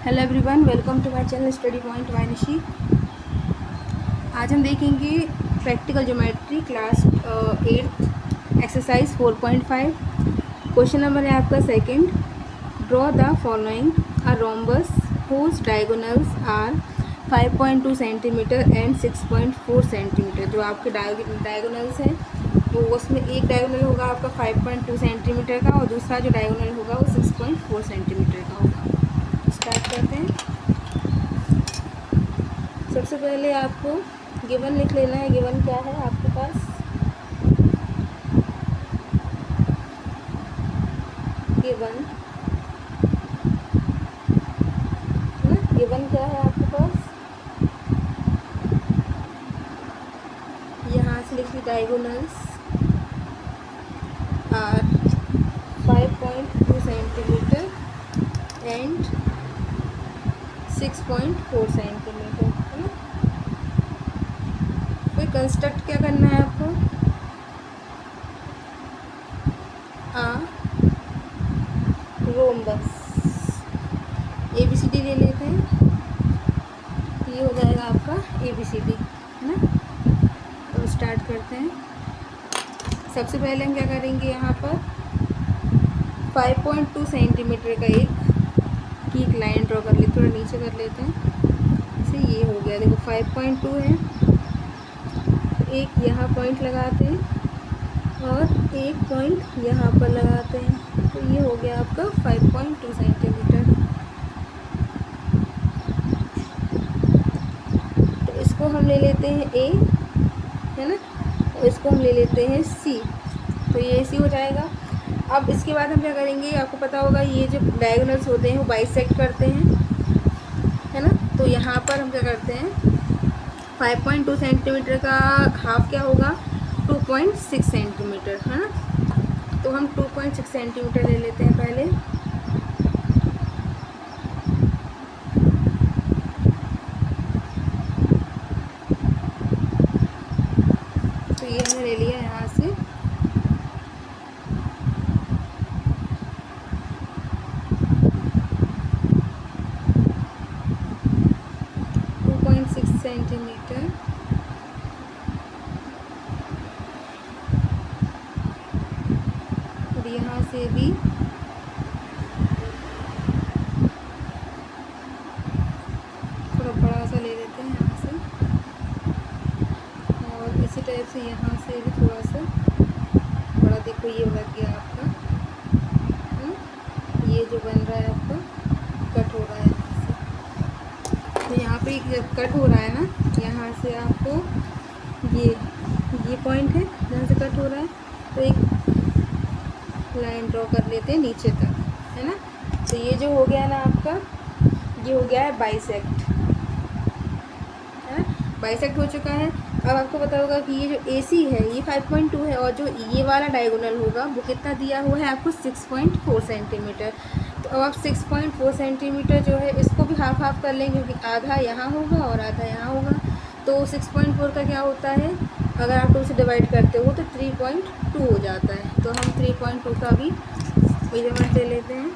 Hello everyone, welcome to my channel study point by Nishi. आज हम देखेंगे practical geometry class 8 exercise 4.5। Question number है आपका second. Draw the following a rhombus whose diagonals are 5.2 centimetre and 6.4 centimetre. जो आपके diagonals हैं वो उसमें एक डायगोनल होगा आपका 5.2 सेंटीमीटर का और दूसरा जो डायगोनल होगा वो 6.4 सेंटीमीटर का होगा। स्टार्ट करते हैं। सबसे पहले आपको गिवन लिख लेना है। गिवन क्या है आपके पास? गिवन है ना। गिवन क्या है आपके पास? यहाँ से लिखिए diagonals are 5.2 centimetre and 6.4 centimetre है ना। फिर कंस्ट्रक्ट क्या करना है आपको? रोम्बस ABCD ले लेते हैं। ये हो जाएगा आपका ABCD है ना। तो स्टार्ट करते हैं। सबसे पहले हम क्या करेंगे, यहाँ पर 5.2 सेंटीमीटर का एक लाइन ड्रॉ कर लेते, थोड़ा नीचे कर लेते हैं। जैसे ये हो गया, देखो 5.2 है, एक यहाँ पॉइंट लगाते हैं और एक पॉइंट यहाँ पर लगाते हैं। तो ये हो गया आपका 5.2 सेंटीमीटर। तो इसको हम ले लेते हैं A है ना, और इसको हम ले लेते हैं C। तो ये C हो जाएगा। अब इसके बाद हम क्या करेंगे, आपको पता होगा ये जो डायगोनल्स होते हैं वो बाइसेक्ट करते हैं है ना। तो यहाँ पर हम क्या करते हैं, 5.2 सेंटीमीटर का हाफ क्या होगा, 2.6 सेंटीमीटर है ना। तो हम 2.6 सेंटीमीटर ले लेते हैं पहले। तो ये हमने ले लिया यहाँ से। सेंटीमीटर और यहाँ से भी थोड़ा बड़ा सा ले लेते हैं यहाँ से, और इसी टाइप से यहाँ से भी थोड़ा सा बड़ा। देखो ये लग गया आपका ये जो बन रहा है आपका कट हो रहा है यहाँ से। तो यहाँ पे जब कट हो रहा है ना, यहाँ से आपको ये पॉइंट है जहाँ से कट हो रहा है, तो एक लाइन ड्रॉ कर लेते हैं नीचे तक है ना। तो ये जो हो गया ना आपका, ये हो गया है बाइसेक्ट है ना। बाइसेक्ट हो चुका है। अब आपको पता होगा कि ये जो AC है ये 5.2 है और जो ये वाला डायगोनल होगा वो कितना दिया हुआ है आपको, 6.4 सेंटीमीटर। तो अब आप 6.4 सेंटीमीटर जो है इसको भी हाफ हाफ कर लेंगे, क्योंकि आधा यहाँ होगा और आधा यहाँ होगा। तो 6.4 का क्या होता है, अगर आप 2 से डिवाइड करते हो तो 3.2 हो जाता है। तो हम 3.2 का भी मेजरमेंट ले लेते हैं।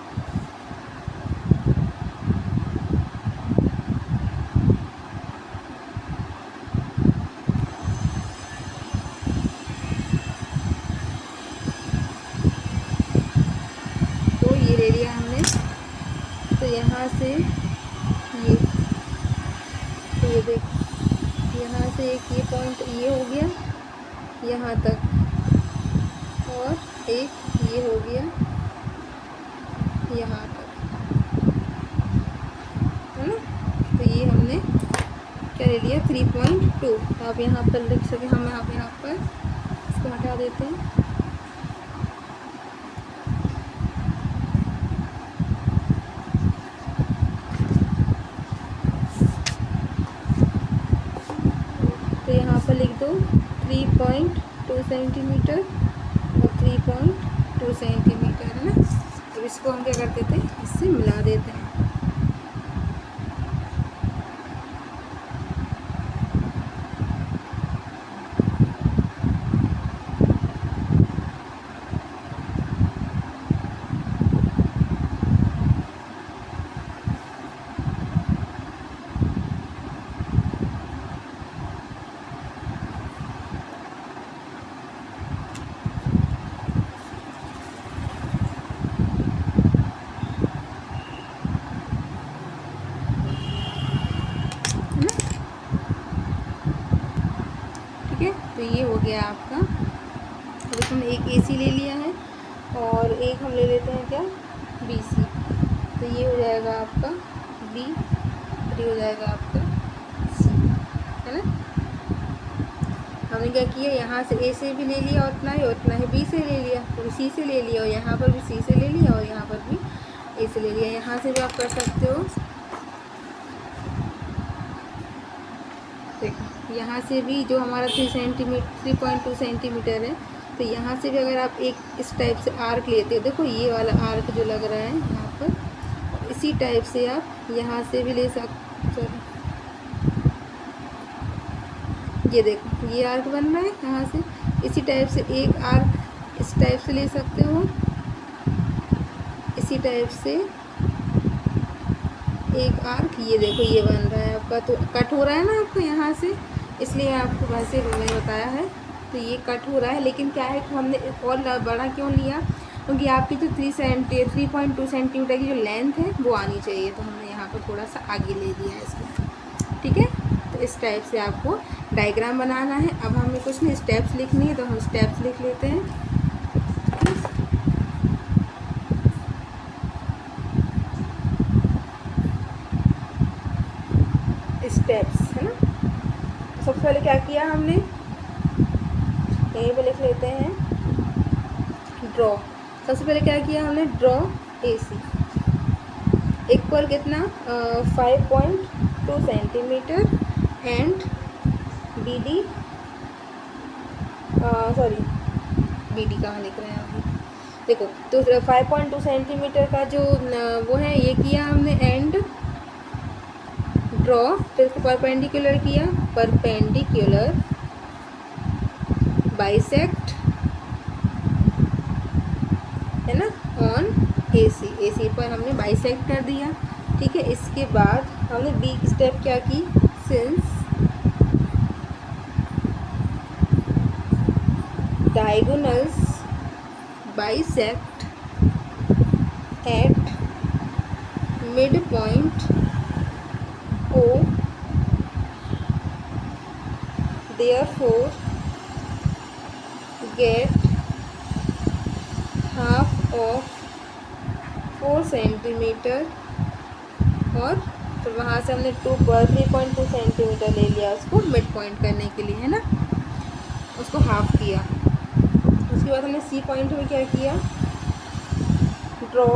तो ये ले लिया हमने। तो यहाँ से ये देख, यहाँ से एक ये पॉइंट ये हो गया यहाँ तक, और एक ये हो गया यहाँ तक है ना। तो ये हमने क्या ले लिया, 3.2। तो आप यहाँ पर लिख सके, हम यहाँ पर इसको हटा देते हैं। तो यहाँ पर लिख दो 3.2 सेंटीमीटर और 3.2 सेंटीमीटर है ना। तो इसको हम क्या कर देते हैं, इससे मिला देते हैं। गया आपका। अब इसमें एक AC ले लिया है और एक हम ले लेते हैं क्या, BC। तो ये हो जाएगा आपका B और ये हो जाएगा आपका C, है ना। हमने क्या किया, यहाँ से A से भी ले लिया उतना ही B से ले लिया, तो C से ले लिया और यहाँ पर भी C से ले लिया और यहाँ पर भी A से ले लिया। यहाँ से भी आप कर सकते हो, देखो यहाँ से भी जो हमारा 3.2 सेंटीमीटर है, तो यहाँ से भी अगर आप एक इस टाइप से आर्क लेते हो, देखो ये वाला आर्क जो लग रहा है यहाँ पर, इसी टाइप से आप यहाँ से भी ले सकते, ये देखो ये आर्क बन रहा है यहाँ से, इसी टाइप से एक आर्क इस टाइप से ले सकते हो, इसी टाइप से एक आर्क, ये देखो ये बन रहा है आपका। तो कट हो रहा है ना आपको यहाँ से, इसलिए आपको वैसे नहीं बताया है। तो ये कट हो रहा है, लेकिन क्या है कि हमने और बड़ा क्यों लिया, क्योंकि आपकी जो 3.2 सेंटीमीटर की जो लेंथ है वो आनी चाहिए, तो हमने यहाँ पर थोड़ा सा आगे ले लिया है इसको, ठीक है। तो इस टाइप से आपको डायग्राम बनाना है। अब हमें कुछ नहीं स्टेप्स लिखनी है, तो हम स्टेप्स लिख लेते हैं। स्टेप्स, है ना। सबसे पहले क्या किया हमने, यहीं पे लिख लेते हैं ड्रॉ। सबसे पहले क्या किया हमने, ड्रॉ AC इक्वल कितना 5.2 centimetre and BD, sorry BD कहाँ लिख रहे हैं अभी, देखो तो 5.2 सेंटीमीटर का जो वो है ये किया हमने, एंड ड्रॉ, फिर इसको परपेंडिकुलर किया, परपेंडिकुलर बाइसेक्ट, है ना, ऑन AC पर हमने बाइसेक्ट कर दिया, ठीक है। इसके बाद हमने B की स्टेप क्या की, since diagonals bisect at mid point O, therefore get half of 4 centimetre, और फिर वहाँ से हमने 3.2 सेंटीमीटर ले लिया उसको मिड पॉइंट करने के लिए, है ना, उसको हाफ किया। उसके बाद हमने C पॉइंट में क्या किया, draw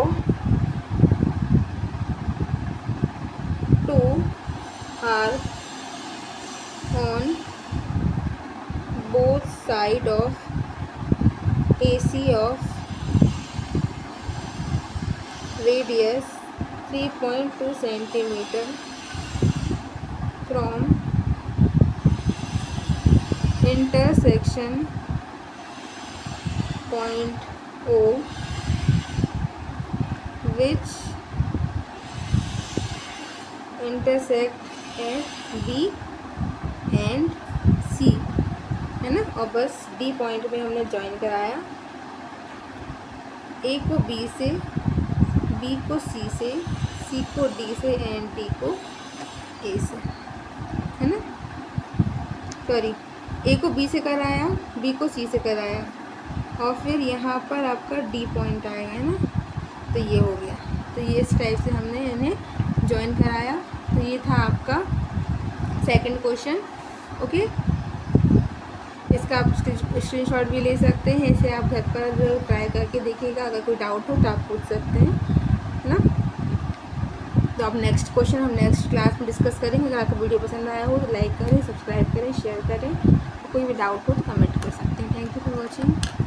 2 arc on both side of AC of radius 3.2 centimeter from intersection point O, which intersect at B and C, है ना। और बस D पॉइंट में हमने ज्वाइन कराया, A को B से, B को C से, C को D से एंड D को A से, है ना। सॉरी, A को B से कराया, B को C से कराया, और फिर यहाँ पर आपका D पॉइंट आएगा, है ना। तो ये हो गया। तो ये इस टाइप से हमने इन्हें ज्वाइन कराया। तो ये था आपका सेकंड क्वेश्चन, ओके। इसका आप स्क्रीनशॉट भी ले सकते हैं, इसे आप घर पर ट्राई करके देखिएगा, अगर कोई डाउट हो तो आप पूछ सकते हैं, है ना। तो अब नेक्स्ट क्वेश्चन हम नेक्स्ट क्लास में डिस्कस करेंगे। अगर आपको वीडियो पसंद आया हो तो लाइक करें, सब्सक्राइब करें, शेयर करें, कोई भी डाउट हो तो कमेंट कर सकते हैं। Thank you for watching.